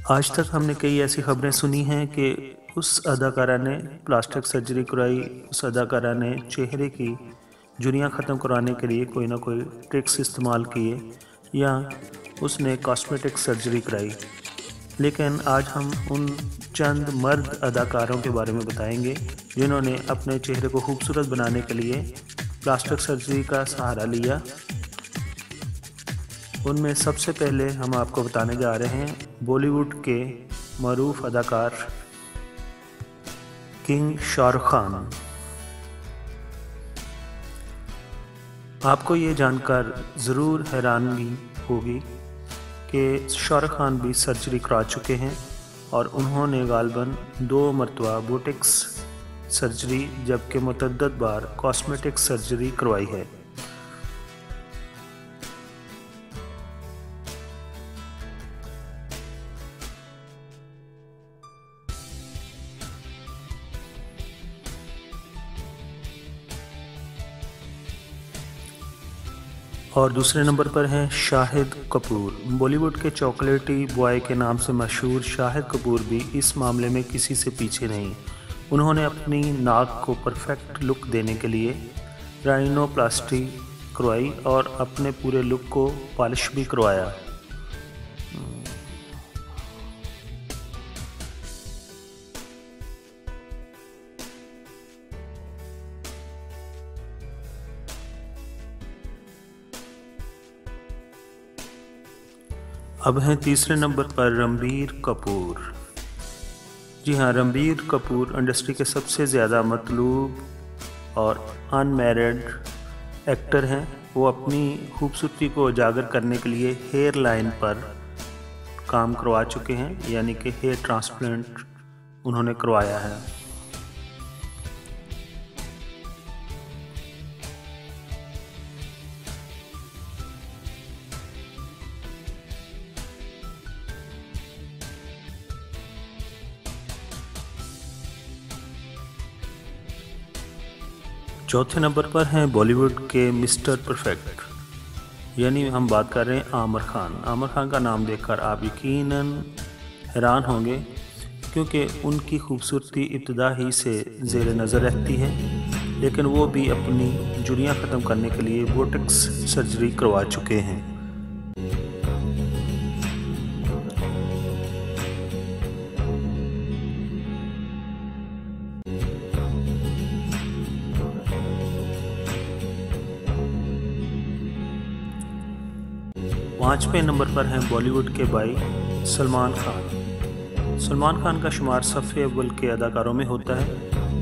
आज तक हमने कई ऐसी खबरें सुनी हैं कि उस अदाकारा ने प्लास्टिक सर्जरी कराई, उस अदाकारा ने चेहरे की झुर्रियाँ ख़त्म कराने के लिए कोई ना कोई ट्रिक्स इस्तेमाल किए या उसने कॉस्मेटिक सर्जरी कराई। लेकिन आज हम उन चंद मर्द अदाकारों के बारे में बताएंगे जिन्होंने अपने चेहरे को खूबसूरत बनाने के लिए प्लास्टिक सर्जरी का सहारा लिया। उनमें सबसे पहले हम आपको बताने जा रहे हैं बॉलीवुड के मरूफ अदाकार किंग शाहरुख खान। आपको ये जानकर ज़रूर हैरानगी होगी कि शाहरुख खान भी सर्जरी करा चुके हैं और उन्होंने गालबन 2 मरतबा बोटेक्स सर्जरी जबकि मुतअद्दिद बार कॉस्मेटिक सर्जरी करवाई है। और दूसरे नंबर पर हैं शाहिद कपूर। बॉलीवुड के चॉकलेटी बॉय के नाम से मशहूर शाहिद कपूर भी इस मामले में किसी से पीछे नहीं। उन्होंने अपनी नाक को परफेक्ट लुक देने के लिए राइनोप्लास्टी करवाई और अपने पूरे लुक को पॉलिश भी करवाया। अब हैं तीसरे नंबर पर रणबीर कपूर। जी हाँ, रणबीर कपूर इंडस्ट्री के सबसे ज़्यादा मतलूब और अनमैरिड एक्टर हैं। वो अपनी खूबसूरती को उजागर करने के लिए हेयर लाइन पर काम करवा चुके हैं, यानी कि हेयर ट्रांसप्लांट उन्होंने करवाया है। चौथे नंबर पर हैं बॉलीवुड के मिस्टर परफेक्ट, यानी हम बात कर रहे हैं आमिर खान। आमिर खान का नाम देखकर आप यकीनन हैरान होंगे क्योंकि उनकी खूबसूरती इब्तिदा ही से ज़ेर नज़र रहती है, लेकिन वो भी अपनी झुर्रियाँ ख़त्म करने के लिए बोटेक्स सर्जरी करवा चुके हैं। पाँचवें नंबर पर हैं बॉलीवुड के भाई सलमान खान। सलमान खान का शुमार सफ़े अव्वल के अदाकारों में होता है।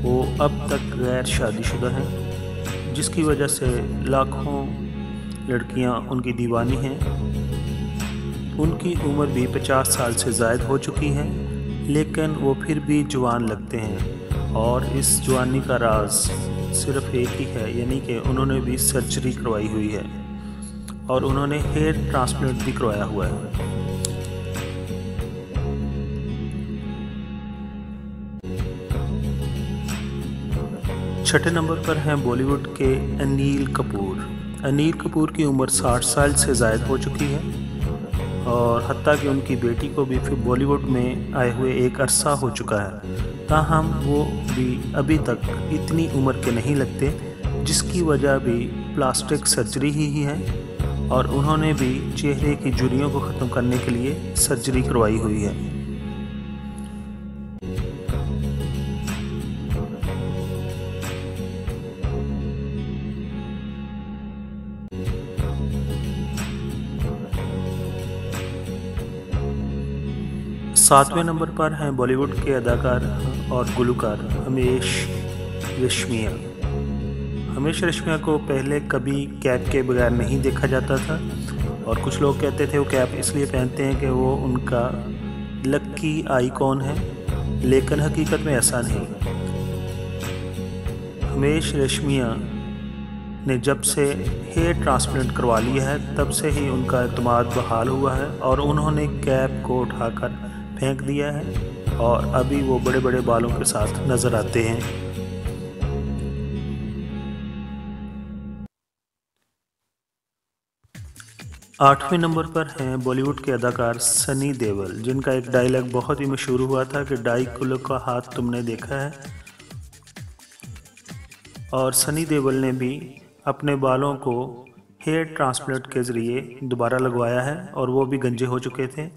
वो अब तक गैर शादीशुदा हैं, जिसकी वजह से लाखों लड़कियां उनकी दीवानी हैं। उनकी उम्र भी 50 साल से ज़ायद हो चुकी है, लेकिन वो फिर भी जवान लगते हैं और इस जवानी का राज सिर्फ एक ही है, यानी कि उन्होंने भी सर्जरी करवाई हुई है और उन्होंने हेयर ट्रांसप्लांट भी करवाया हुआ है। छठे नंबर पर हैं बॉलीवुड के अनिल कपूर। अनिल कपूर की उम्र 60 साल से ज़ायद हो चुकी है और हत्ता कि उनकी बेटी को भी फिर बॉलीवुड में आए हुए एक अरसा हो चुका है, ताहम वो भी अभी तक इतनी उम्र के नहीं लगते, जिसकी वजह भी प्लास्टिक सर्जरी ही है और उन्होंने भी चेहरे की झुर्रियों को ख़त्म करने के लिए सर्जरी करवाई हुई है। सातवें नंबर पर हैं बॉलीवुड के अदाकार और गुलकार हिमेश रेशमिया। हिमेश रेशमिया को पहले कभी कैप के बगैर नहीं देखा जाता था और कुछ लोग कहते थे वो कैप इसलिए पहनते हैं कि वो उनका लकी आइकॉन है, लेकिन हकीकत में ऐसा नहीं। हिमेश रेशमिया ने जब से हेयर ट्रांसप्लांट करवा लिया है तब से ही उनका एतमाद बहाल हुआ है और उन्होंने कैप को उठाकर फेंक दिया है और अभी वो बड़े बड़े बालों के साथ नज़र आते हैं। 8वें नंबर पर हैं बॉलीवुड के अदाकार सनी देओल, जिनका एक डायलॉग बहुत ही मशहूर हुआ था कि डाई कुल्लू का हाथ तुमने देखा है। और सनी देओल ने भी अपने बालों को हेयर ट्रांसप्लांट के ज़रिए दोबारा लगवाया है और वो भी गंजे हो चुके थे।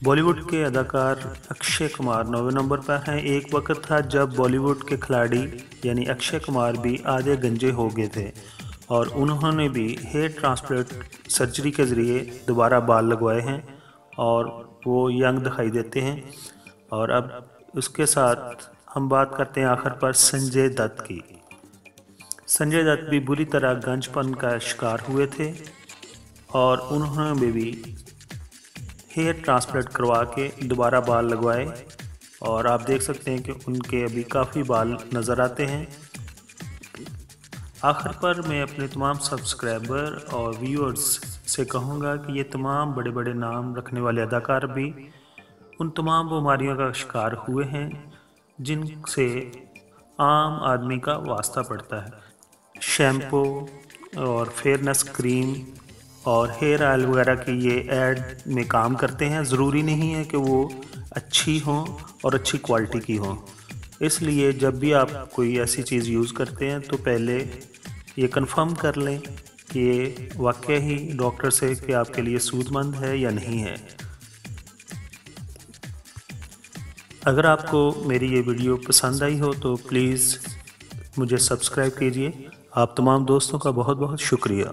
बॉलीवुड के अदाकार अक्षय कुमार 9वें नंबर पर हैं। एक वक्त था जब बॉलीवुड के खिलाड़ी यानी अक्षय कुमार भी आधे गंजे हो गए थे और उन्होंने भी हेयर ट्रांसप्लांट सर्जरी के ज़रिए दोबारा बाल लगवाए हैं और वो यंग दिखाई देते हैं। और अब उसके साथ हम बात करते हैं आखिर पर संजय दत्त की। संजय दत्त भी बुरी तरह गंजपन का शिकार हुए थे और उन्होंने भी हेयर ट्रांसप्लांट करवा के दोबारा बाल लगवाए और आप देख सकते हैं कि उनके अभी काफ़ी बाल नज़र आते हैं। आखिर पर मैं अपने तमाम सब्सक्राइबर और व्यूअर्स से कहूँगा कि ये तमाम बड़े बड़े नाम रखने वाले अदाकार भी उन तमाम बीमारियों का शिकार हुए हैं जिनसे आम आदमी का वास्ता पड़ता है। शैम्पू और फेयरनेस क्रीम और हेयर ऑयल वगैरह के ये ऐड में काम करते हैं। ज़रूरी नहीं है कि वो अच्छी हों और अच्छी क्वालिटी की हों, इसलिए जब भी आप कोई ऐसी चीज़ यूज़ करते हैं तो पहले ये कंफर्म कर लें कि ये वाकई ही डॉक्टर से कि आपके लिए सूदमंद है या नहीं है। अगर आपको मेरी ये वीडियो पसंद आई हो तो प्लीज़ मुझे सब्सक्राइब कीजिए। आप तमाम दोस्तों का बहुत बहुत शुक्रिया।